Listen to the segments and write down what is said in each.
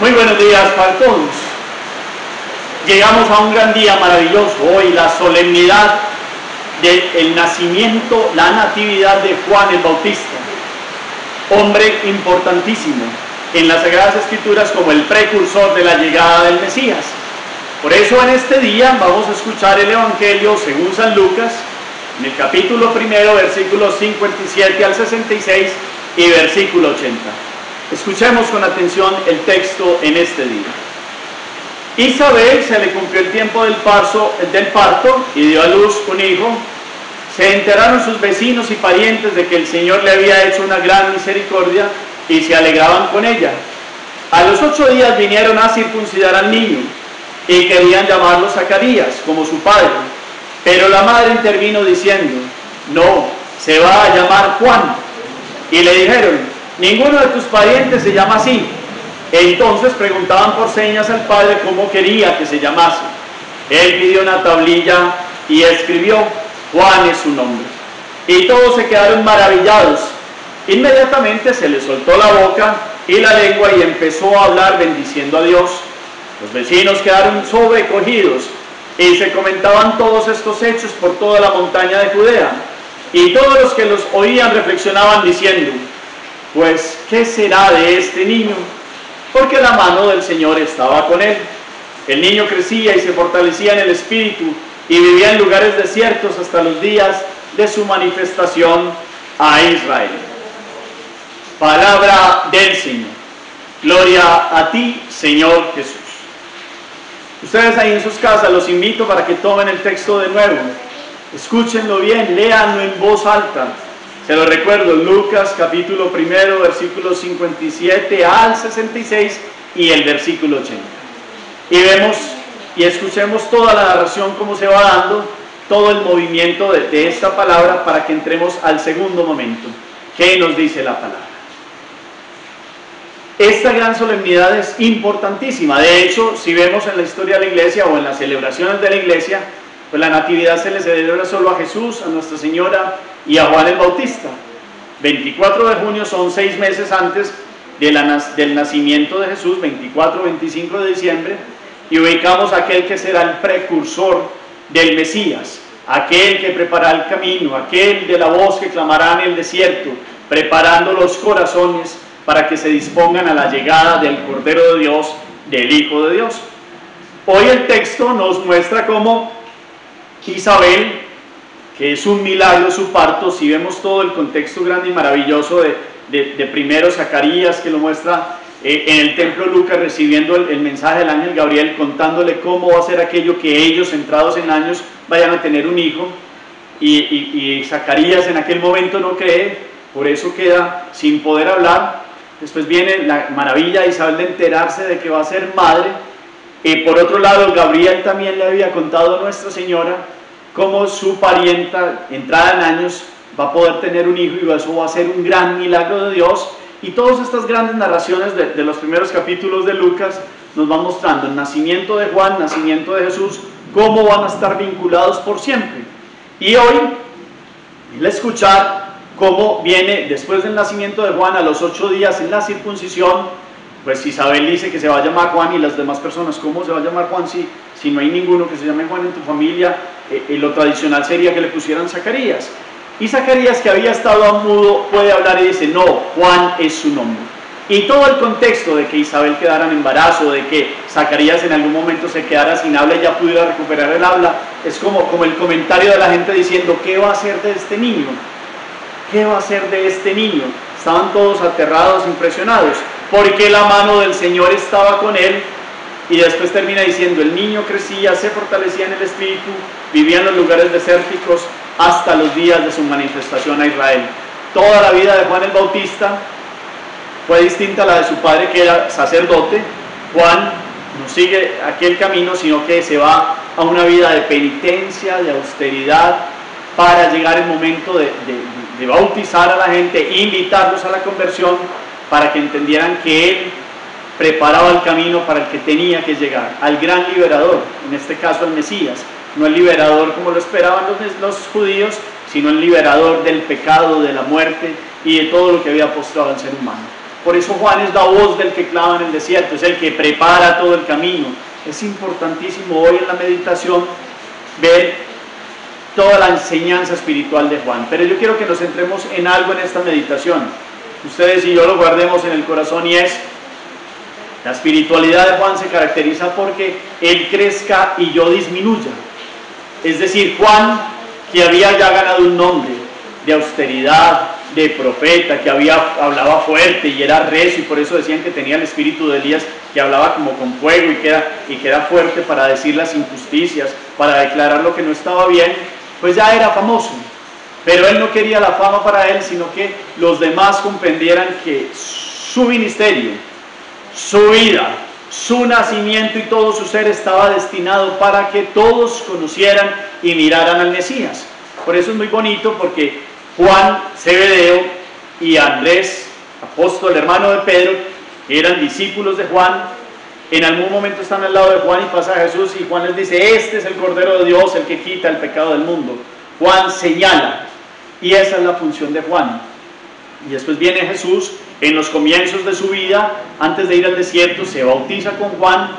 Muy buenos días para todos. Llegamos a un gran día maravilloso, hoy la solemnidad del nacimiento, la natividad de Juan el Bautista, hombre importantísimo en las Sagradas Escrituras como el precursor de la llegada del Mesías. Por eso en este día vamos a escuchar el Evangelio según San Lucas, en el capítulo 1, versículos 57 al 66 y versículo 80. Escuchemos con atención el texto en este día. Isabel se le cumplió el tiempo del parto y dio a luz un hijo. Se enteraron sus vecinos y parientes de que el Señor le había hecho una gran misericordia y se alegraban con ella. A los 8 días vinieron a circuncidar al niño y querían llamarlo Zacarías, como su padre. Pero la madre intervino diciendo: no, se va a llamar Juan. Y le dijeron: ninguno de tus parientes se llama así. Entonces preguntaban por señas al padre cómo quería que se llamase. Él pidió una tablilla y escribió: Juan es su nombre. Y todos se quedaron maravillados. Inmediatamente se le soltó la boca y la lengua y empezó a hablar bendiciendo a Dios. Los vecinos quedaron sobrecogidos y se comentaban todos estos hechos por toda la montaña de Judea. Y todos los que los oían reflexionaban diciendo: pues, ¿qué será de este niño? Porque la mano del Señor estaba con él. El niño crecía y se fortalecía en el espíritu y vivía en lugares desiertos hasta los días de su manifestación a Israel. Palabra del Señor. Gloria a ti, Señor Jesús. Ustedes ahí en sus casas los invito para que tomen el texto de nuevo. Escúchenlo bien, léanlo en voz alta. Se lo recuerdo, Lucas capítulo 1, versículos 57 al 66 y el versículo 80. Y vemos y escuchemos toda la narración, cómo se va dando, todo el movimiento de esta palabra, para que entremos al segundo momento. ¿Qué nos dice la palabra? Esta gran solemnidad es importantísima. De hecho, si vemos en la historia de la iglesia o en las celebraciones de la iglesia, pues la natividad se le celebra solo a Jesús, a Nuestra Señora y a Juan el Bautista. 24 de junio son 6 meses antes del nacimiento de Jesús, 24-25 de diciembre, y ubicamos a aquel que será el precursor del Mesías, aquel que preparará el camino, aquel de la voz que clamará en el desierto, preparando los corazones para que se dispongan a la llegada del Cordero de Dios, del Hijo de Dios. Hoy el texto nos muestra cómo Isabel, que es un milagro su parto, si vemos todo el contexto grande y maravilloso de primero Zacarías, que lo muestra en el templo, Lucas recibiendo el mensaje del ángel Gabriel, contándole cómo va a ser aquello que ellos, entrados en años, vayan a tener un hijo, y Zacarías en aquel momento no cree, por eso queda sin poder hablar. Después viene la maravilla de Isabel de enterarse de que va a ser madre. Y por otro lado, Gabriel también le había contado a Nuestra Señora cómo su parienta, entrada en años, va a poder tener un hijo, y eso va a ser un gran milagro de Dios. Y todas estas grandes narraciones de los primeros capítulos de Lucas nos van mostrando el nacimiento de Juan, nacimiento de Jesús, cómo van a estar vinculados por siempre. Y hoy, el escuchar cómo viene después del nacimiento de Juan, a los 8 días en la circuncisión, pues Isabel dice que se va a llamar Juan, y las demás personas: ¿cómo se va a llamar Juan si no hay ninguno que se llame Juan en tu familia? Lo tradicional sería que le pusieran Zacarías. Y Zacarías, que había estado mudo, puede hablar y dice: no, Juan es su nombre. Y todo el contexto de que Isabel quedara en embarazo, de que Zacarías en algún momento se quedara sin habla y ya pudiera recuperar el habla, es como el comentario de la gente diciendo: ¿qué va a hacer de este niño? ¿Qué va a hacer de este niño? Estaban todos aterrados, impresionados, porque la mano del Señor estaba con él. Y después termina diciendo: el niño crecía, se fortalecía en el espíritu, vivía en los lugares desérticos hasta los días de su manifestación a Israel. Toda la vida de Juan el Bautista fue distinta a la de su padre, que era sacerdote. Juan no sigue aquel camino, sino que se va a una vida de penitencia, de austeridad, para llegar el momento de bautizar a la gente, invitarlos a la conversión, para que entendieran que él preparaba el camino para el que tenía que llegar, al gran liberador, en este caso el Mesías. No el liberador como lo esperaban los judíos, sino el liberador del pecado, de la muerte y de todo lo que había postrado al ser humano. Por eso Juan es la voz del que clama en el desierto, es el que prepara todo el camino. Es importantísimo hoy en la meditación ver toda la enseñanza espiritual de Juan. Pero yo quiero que nos centremos en algo en esta meditación. Ustedes y yo lo guardemos en el corazón, y es: la espiritualidad de Juan se caracteriza porque él crezca y yo disminuya. Es decir, Juan, que había ya ganado un nombre de austeridad, de profeta, que hablaba fuerte y era recio, y por eso decían que tenía el espíritu de Elías, que hablaba como con fuego y que era fuerte para decir las injusticias, para declarar lo que no estaba bien, pues ya era famoso. Pero él no quería la fama para él, sino que los demás comprendieran que su ministerio, su vida, su nacimiento y todo su ser estaba destinado para que todos conocieran y miraran al Mesías. Por eso es muy bonito, porque Juan, Zebedeo, y Andrés, apóstol, hermano de Pedro, que eran discípulos de Juan, en algún momento están al lado de Juan y pasa Jesús, y Juan les dice: este es el Cordero de Dios, el que quita el pecado del mundo. Juan señala, y esa es la función de Juan. Y después viene Jesús en los comienzos de su vida, antes de ir al desierto, se bautiza con Juan,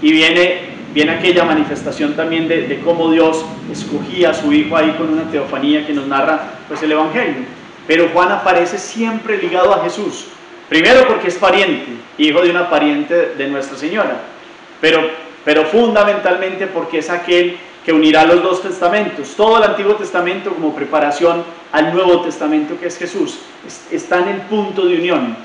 y viene aquella manifestación también de cómo Dios escogía a su hijo ahí con una teofanía que nos narra pues el Evangelio. Pero Juan aparece siempre ligado a Jesús, primero porque es pariente, hijo de una pariente de Nuestra Señora, pero fundamentalmente porque es aquel que unirá los dos testamentos, todo el Antiguo Testamento como preparación al Nuevo Testamento, que es Jesús. Está en el punto de unión,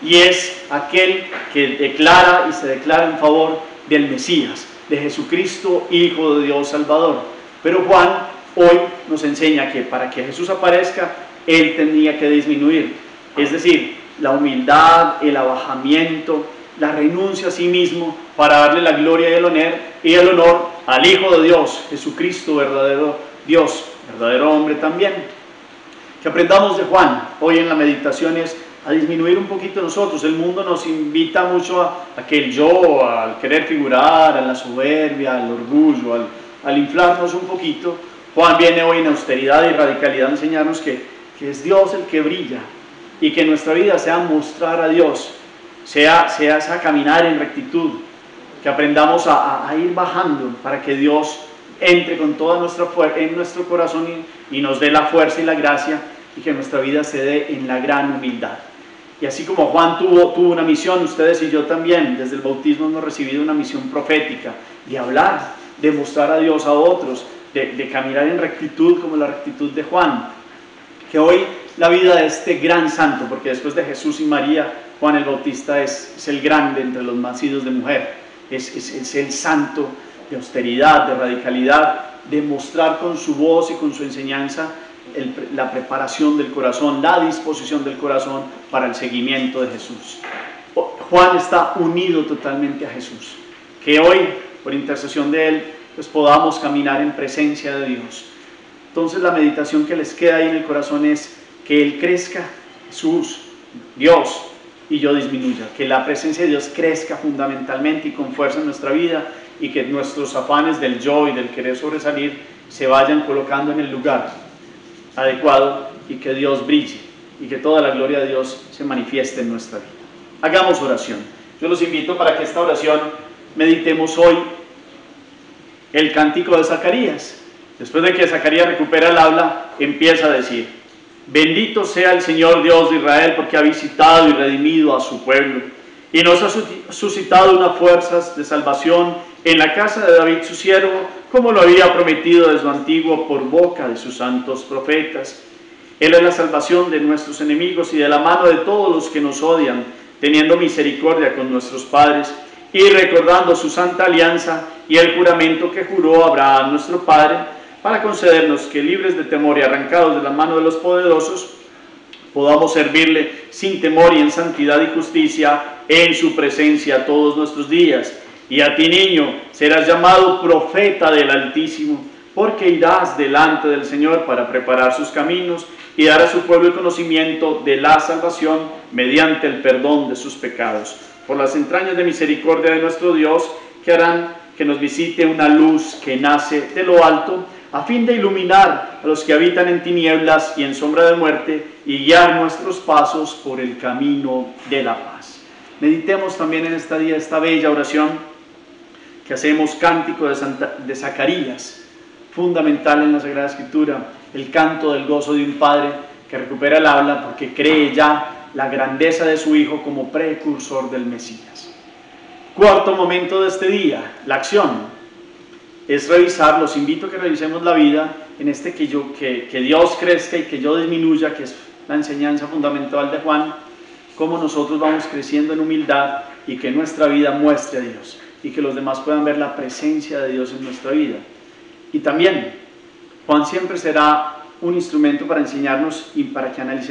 y es aquel que declara y se declara en favor del Mesías, de Jesucristo, Hijo de Dios Salvador. Pero Juan hoy nos enseña que para que Jesús aparezca, él tenía que disminuir, es decir, la humildad, el abajamiento, la renuncia a sí mismo para darle la gloria y el honor al Hijo de Dios, Jesucristo, verdadero Dios, verdadero hombre también. Que aprendamos de Juan hoy en la meditación es a disminuir un poquito nosotros. El mundo nos invita mucho a que el yo, al querer figurar, a la soberbia, al orgullo, al inflarnos un poquito. Juan viene hoy en austeridad y radicalidad a enseñarnos que es Dios el que brilla, y que nuestra vida sea mostrar a Dios, sea caminar en rectitud, que aprendamos a ir bajando para que Dios entre con toda nuestra fuerza en nuestro corazón y nos dé la fuerza y la gracia, y que nuestra vida se dé en la gran humildad. Y así como Juan tuvo una misión, ustedes y yo también, desde el bautismo hemos recibido una misión profética, de hablar, de mostrar a Dios a otros, de caminar en rectitud como la rectitud de Juan. Que hoy la vida de este gran santo, porque después de Jesús y María, Juan el Bautista es el grande entre los nacidos de mujer, es el santo de austeridad, de radicalidad, de mostrar con su voz y con su enseñanza la preparación del corazón, la disposición del corazón para el seguimiento de Jesús. Juan está unido totalmente a Jesús. Que hoy, por intercesión de él, pues podamos caminar en presencia de Dios. Entonces la meditación que les queda ahí en el corazón es que él crezca, Jesús, Dios, y yo disminuya. Que la presencia de Dios crezca fundamentalmente y con fuerza en nuestra vida, y que nuestros afanes del yo y del querer sobresalir se vayan colocando en el lugar adecuado, y que Dios brille y que toda la gloria de Dios se manifieste en nuestra vida. Hagamos oración. Yo los invito para que esta oración meditemos hoy el cántico de Zacarías. Después de que Zacarías recupera el habla, empieza a decir: bendito sea el Señor Dios de Israel, porque ha visitado y redimido a su pueblo, y nos ha suscitado unas fuerzas de salvación en la casa de David su siervo, como lo había prometido desde lo antiguo por boca de sus santos profetas. Él es la salvación de nuestros enemigos y de la mano de todos los que nos odian, teniendo misericordia con nuestros padres y recordando su santa alianza y el juramento que juró a Abraham nuestro padre, para concedernos que, libres de temor y arrancados de la mano de los poderosos, podamos servirle sin temor y en santidad y justicia en su presencia todos nuestros días. Y a ti, niño, serás llamado profeta del Altísimo, porque irás delante del Señor para preparar sus caminos y dar a su pueblo el conocimiento de la salvación mediante el perdón de sus pecados, por las entrañas de misericordia de nuestro Dios, que harán que nos visite una luz que nace de lo alto, a fin de iluminar a los que habitan en tinieblas y en sombra de muerte, y guiar nuestros pasos por el camino de la paz. Meditemos también en este día esta bella oración que hacemos, cántico de Zacarías, fundamental en la Sagrada Escritura, el canto del gozo de un padre que recupera el habla porque cree ya la grandeza de su Hijo como precursor del Mesías. Cuarto momento de este día, la acción. Es revisar, los invito a que revisemos la vida en este que Dios crezca y que yo disminuya, que es la enseñanza fundamental de Juan, cómo nosotros vamos creciendo en humildad y que nuestra vida muestre a Dios y que los demás puedan ver la presencia de Dios en nuestra vida. Y también, Juan siempre será un instrumento para enseñarnos y para que analicemos